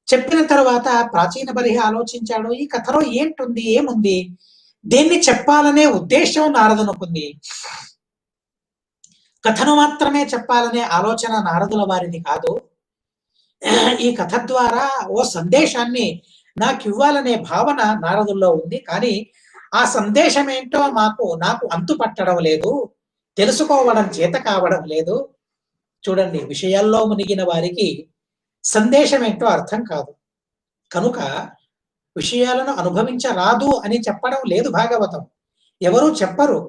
చెప్పిన తర్వాత ప్రాచీన బర్హి ఆలోచించాడు, ఈ కథలో ఏంటుంది, ఏముంది, దేన్ని చెప్పాలనే ఉద్దేశం నారదునుకుంది. కథను మాత్రమే చెప్పాలనే ఆలోచన నారదుల వారిది కాదు. ఈ కథ ద్వారా ఓ సందేశాన్ని నాకు ఇవ్వాలనే భావన నారదుల్లో ఉంది. కానీ ఆ సందేశం ఏంటో నాకు అంతు పట్టడం లేదు, తెలుసుకోవడం చేత కావడం లేదు. చూడండి, విషయాల్లో మునిగిన వారికి సందేశం ఏంటో అర్థం కాదు. కనుక విషయాలను అనుభవించరాదు అని చెప్పడం లేదు భాగవతం. ఎవరు చెప్పరు.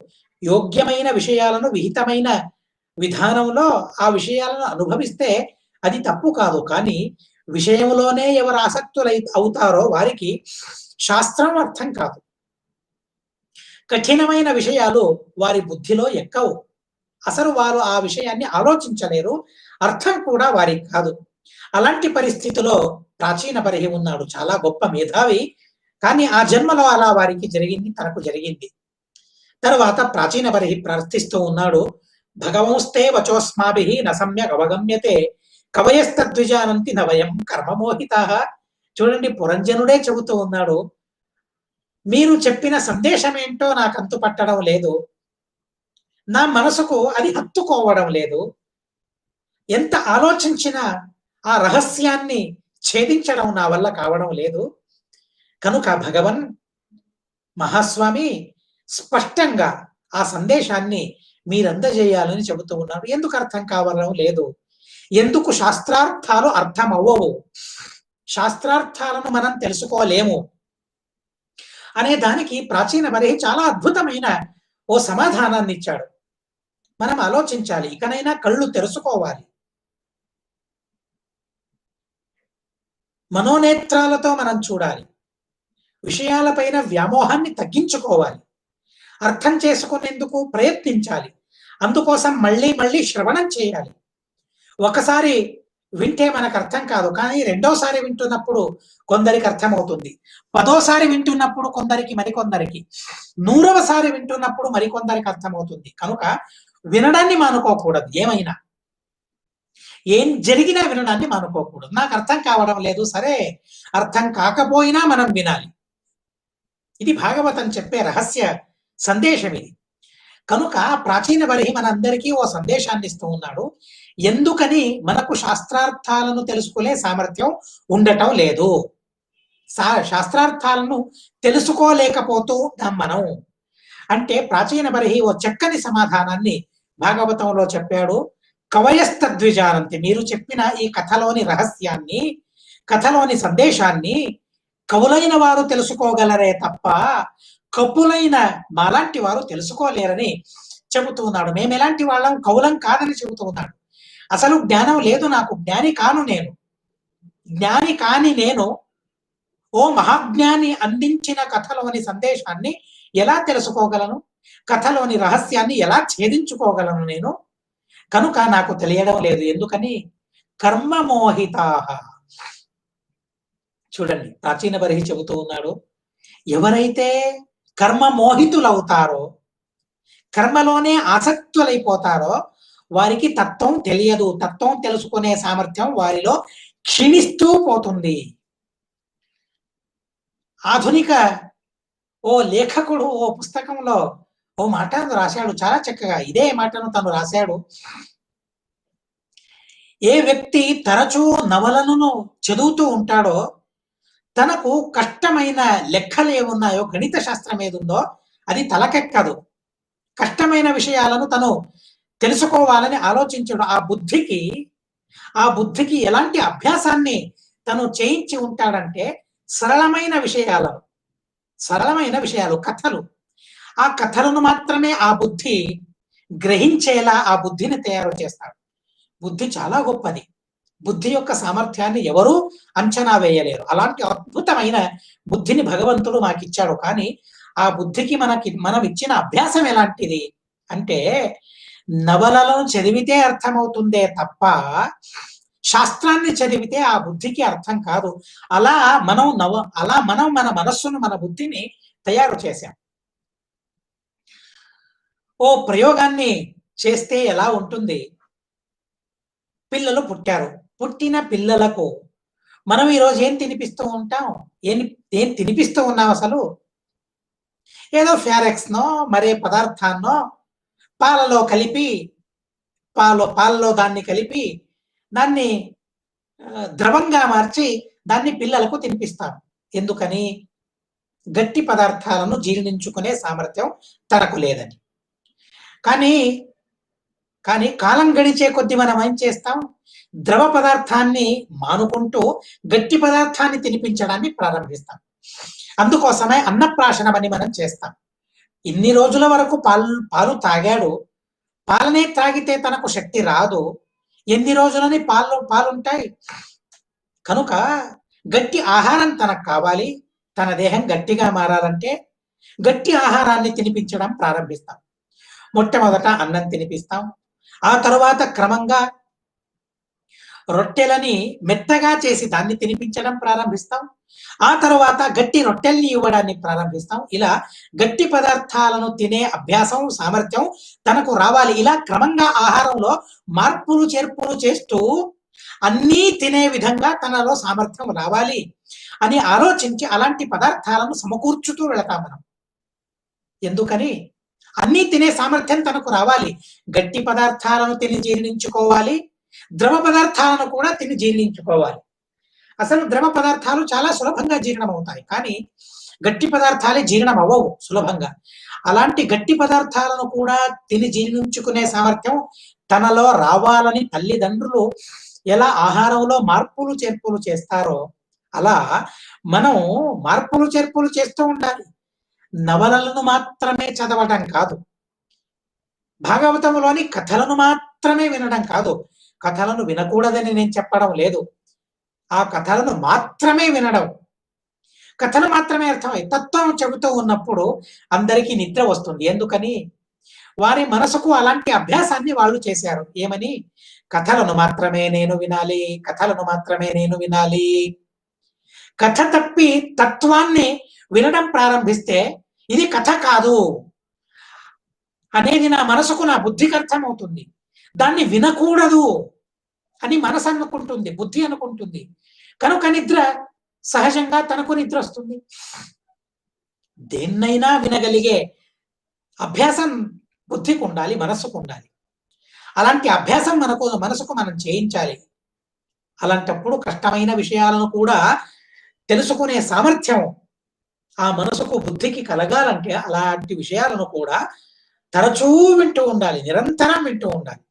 యోగ్యమైన విషయాలను విహితమైన విధానంలో ఆ విషయాలను అనుభవిస్తే అది తప్పు కాదు. కానీ విషయంలోనే ఎవరు ఆసక్తులై అవుతారో వారికి శాస్త్రం అర్థం కాదు. కఠినమైన విషయాలు వారి బుద్ధిలో ఎక్కవు. అసలు వారు ఆ విషయాన్ని ఆలోచించలేరు, అర్థం కూడా వారికి కాదు. అలాంటి పరిస్థితిలో ప్రాచీన బర్హి ఉన్నాడు, చాలా గొప్ప మేధావి. కానీ ఆ జన్మలో అలా వారికి జరిగింది, తనకు జరిగింది. తర్వాత ప్రాచీన బర్హి ప్రార్థిస్తూ ఉన్నాడు, భగవంస్తే వచోస్మాభి న సమ్యక్ అవగమ్యతే కవయస్తద్విజానంతి నవయం కర్మమోహిత. చూడండి, పురంజనుడే చెబుతూ ఉన్నాడు, మీరు చెప్పిన సందేశం ఏంటో నాకు అంతు పట్టడం లేదు, నా మనసుకు అది హత్తుకోవడం లేదు, ఎంత ఆలోచించినా ఆ రహస్యాన్ని ఛేదించడం నా వల్ల కావడం లేదు. కనుక భగవన్ మహాస్వామి స్పష్టంగా ఆ సందేశాన్ని మీరందజేయాలని చెబుతూ ఉన్నారు. ఎందుకు అర్థం కావడం లేదు? ఎందుకు శాస్త్రార్థాలు అర్థం అవ్వవు, శాస్త్రార్థాలను మనం తెలుసుకోలేము అనే దానికి ప్రాచీన బర్హి చాలా అద్భుతమైన ఓ సమాధానాన్ని ఇచ్చాడు. మనం ఆలోచించాలి, ఇకనైనా కళ్ళు తెరుచుకోవాలి. మనోనేత్రాలతో మనం చూడాలి, విషయాలపైన వ్యామోహాన్ని తగ్గించుకోవాలి, అర్థం చేసుకునేందుకు ప్రయత్నించాలి. అందుకోసం మళ్ళీ మళ్ళీ శ్రవణం చేయాలి. ఒకసారి వింటే మనకు అర్థం కాదు, కానీ రెండోసారి వింటున్నప్పుడు కొందరికి అర్థమవుతుంది, పదోసారి వింటున్నప్పుడు కొందరికి, మరికొందరికి 100వసారి వింటున్నప్పుడు మరికొందరికి అర్థమవుతుంది. కనుక వినడాన్ని మానుకోకూడదు. ఏమైనా ఏం జరిగినా వినడాన్ని మానుకోకూడదు. నాకు అర్థం కావడం లేదు, సరే, అర్థం కాకపోయినా మనం వినాలి. ఇది భాగవతం చెప్పే రహస్య సందేశం ఇది. కనుక ప్రాచీన బర్హి మనందరికీ ఓ సందేశాన్ని ఇస్తూ ఉన్నాడు. ఎందుకని మనకు శాస్త్రార్థాలను తెలుసుకునే సామర్థ్యం ఉండటం లేదు, శాస్త్రార్థాలను తెలుసుకోలేకపోతూ మనం అంటే ప్రాచీన బర్హి ఓ చక్కని సమాధానాన్ని భాగవతంలో చెప్పాడు. కవయస్తద్విజానంతి, మీరు చెప్పిన ఈ కథలోని రహస్యాన్ని, కథలోని సందేశాన్ని కవులైన వారు తెలుసుకోగలరే తప్ప కపులైన మాలాంటి వారు తెలుసుకోలేరని చెబుతూ ఉన్నాడు. మేము ఎలాంటి వాళ్ళం, కవులం కాదని చెబుతూ ఉన్నాడు. అసలు జ్ఞానం లేదు నాకు, జ్ఞాని కాను నేను. జ్ఞాని కాని నేను ఓ మహాజ్ఞాని అందించిన కథలోని సందేశాన్ని ఎలా తెలుసుకోగలను, కథలోని రహస్యాన్ని ఎలా ఛేదించుకోగలను నేను? కనుక నాకు తెలియడం లేదు. ఎందుకని? కర్మమోహితాః. చూడండి, ప్రాచీన బర్హి చెబుతూ ఉన్నాడు, ఎవరైతే కర్మ మోహితులవుతారో, కర్మలోనే ఆసక్తులైపోతారో వారికి తత్వం తెలియదు, తత్వం తెలుసుకునే సామర్థ్యం వారిలో క్షీణిస్తూ పోతుంది. ఆధునిక ఓ లేఖకుడు ఓ పుస్తకంలో ఓ మాటను రాశాడు, చాలా చక్కగా ఇదే మాటను తను రాశాడు. ఏ వ్యక్తి తరచూ నవలను చదువుతూ ఉంటాడో, తనకు కష్టమైన లెక్కలు ఏమున్నాయో, గణిత శాస్త్రం ఏదుందో అది తలకెక్కదు. కష్టమైన విషయాలను తను తెలుసుకోవాలని ఆలోచించడు. ఆ బుద్ధికి ఎలాంటి అభ్యాసాన్ని తను చేయించి ఉంటాడంటే, సరళమైన విషయాలు, కథలు, ఆ కథలను మాత్రమే ఆ బుద్ధి గ్రహించేలా ఆ బుద్ధిని తయారు చేస్తాడు. బుద్ధి చాలా గొప్పది. బుద్ధి యొక్క సామర్థ్యాన్ని ఎవరూ అంచనా వేయలేరు. అలాంటి అద్భుతమైన బుద్ధిని భగవంతుడు మాకిచ్చాడు. కానీ ఆ బుద్ధికి మనం ఇచ్చిన అభ్యాసం ఎలాంటిది అంటే, నవలను చదివితే అర్థమవుతుందే తప్ప శాస్త్రాన్ని చదివితే ఆ బుద్ధికి అర్థం కాదు. అలా మనం మన మనస్సును, మన బుద్ధిని తయారు చేశాం. ఓ ప్రయోగాన్ని చేస్తే ఎలా ఉంటుంది? పిల్లలు పుట్టారు. పుట్టిన పిల్లలకు మనం ఈరోజు ఏం తినిపిస్తూ ఉంటాం? ఏం ఏం తినిపిస్తూ ఉన్నాం అసలు? ఏదో ఫేరెక్స్‌నో, మరే పదార్థాన్నో పాలలో కలిపి పాలలో దాన్ని కలిపి దాన్ని ద్రవంగా మార్చి దాన్ని పిల్లలకు తినిపిస్తాం. ఎందుకని? గట్టి పదార్థాలను జీర్ణించుకునే సామర్థ్యం తనకు లేదని. కానీ కాలం గడిచే కొద్దీ మనం ఏం చేస్తాం? ద్రవ పదార్థాన్ని మానుకుంటూ గట్టి పదార్థాన్ని తినిపించడాన్ని ప్రారంభిస్తాం. అందుకోసమే అన్నప్రాశనం అని మనం చేస్తాం. ఇన్ని రోజుల వరకు పాలు తాగాడు. పాలనే తాగితే తనకు శక్తి రాదు. ఎన్ని రోజులని పాలుంటాయి. కనుక గట్టి ఆహారం తనకు కావాలి. తన దేహం గట్టిగా మారాలంటే గట్టి ఆహారాన్ని తినిపించడం ప్రారంభిస్తాం. మొట్టమొదట అన్నం తినిపిస్తాం. ఆ తరువాత క్రమంగా రొట్టెలని మెత్తగా చేసి దాన్ని తినిపించడం ప్రారంభిస్తాం. ఆ తరువాత గట్టి రొట్టెల్ని ఇవ్వడాన్ని ప్రారంభిస్తాం. ఇలా గట్టి పదార్థాలను తినే అభ్యాసం, సామర్థ్యం తనకు రావాలి. ఇలా క్రమంగా ఆహారంలో మార్పులు చేర్పులు చేస్తూ అన్నీ తినే విధంగా తనలో సామర్థ్యం రావాలి అని ఆలోచించి అలాంటి పదార్థాలను సమకూర్చుతూ వెళతాం మనం. ఎందుకని? అన్నీ తినే సామర్థ్యం తనకు రావాలి. గట్టి పదార్థాలను తిని జీర్ణించుకోవాలి. ద్రవ పదార్థాలను కూడా తిని జీర్ణించుకోవాలి. అసలు ద్రవ పదార్థాలు చాలా సులభంగా జీర్ణం అవుతాయి. కానీ గట్టి పదార్థాలే జీర్ణం అవ్వవు సులభంగా. అలాంటి గట్టి పదార్థాలను కూడా తిని జీర్ణించుకునే సామర్థ్యం తనలో రావాలని తల్లిదండ్రులు ఎలా ఆహారంలో మార్పులు చేర్పులు చేస్తారో అలా మనం మార్పులు చేర్పులు చేస్తూ ఉండాలి. నవలలను మాత్రమే చదవడం కాదు, భాగవతంలోని కథలను మాత్రమే వినడం కాదు. కథలను వినకూడదని నేను చెప్పడం లేదు. ఆ కథలను మాత్రమే వినడం, కథలు మాత్రమే అర్థమై తత్వం చెబుతూ ఉన్నప్పుడు అందరికీ నిద్ర వస్తుంది. ఎందుకని? వారి మనసుకు అలాంటి అభ్యాసాన్ని వాళ్ళు చేశారు. ఏమని? కథలను మాత్రమే నేను వినాలి, కథలను మాత్రమే నేను వినాలి. కథ తప్పి తత్వాన్ని వినడం ప్రారంభిస్తే ఇది కథ కాదు అనేది నా మనసుకు, నా బుద్ధికి అర్థమవుతుంది. దాన్ని వినకూడదు అని మనసు అనుకుంటుంది, బుద్ధి అనుకుంటుంది. కనుక నిద్ర సహజంగా తనకు నిద్ర వస్తుంది. దేన్నైనా వినగలిగే అభ్యాసం బుద్ధికి ఉండాలి, మనసుకు ఉండాలి. అలాంటి అభ్యాసం మనసుకు మనం చేయించాలి. అలాంటప్పుడు కష్టమైన విషయాలను కూడా తెలుసుకునే సామర్థ్యం ఆ మనసుకు, బుద్ధికి కలగాలంటే అలాంటి విషయాలను కూడా తరచూ వింటూ ఉండాలి, నిరంతరం వింటూ ఉండాలి.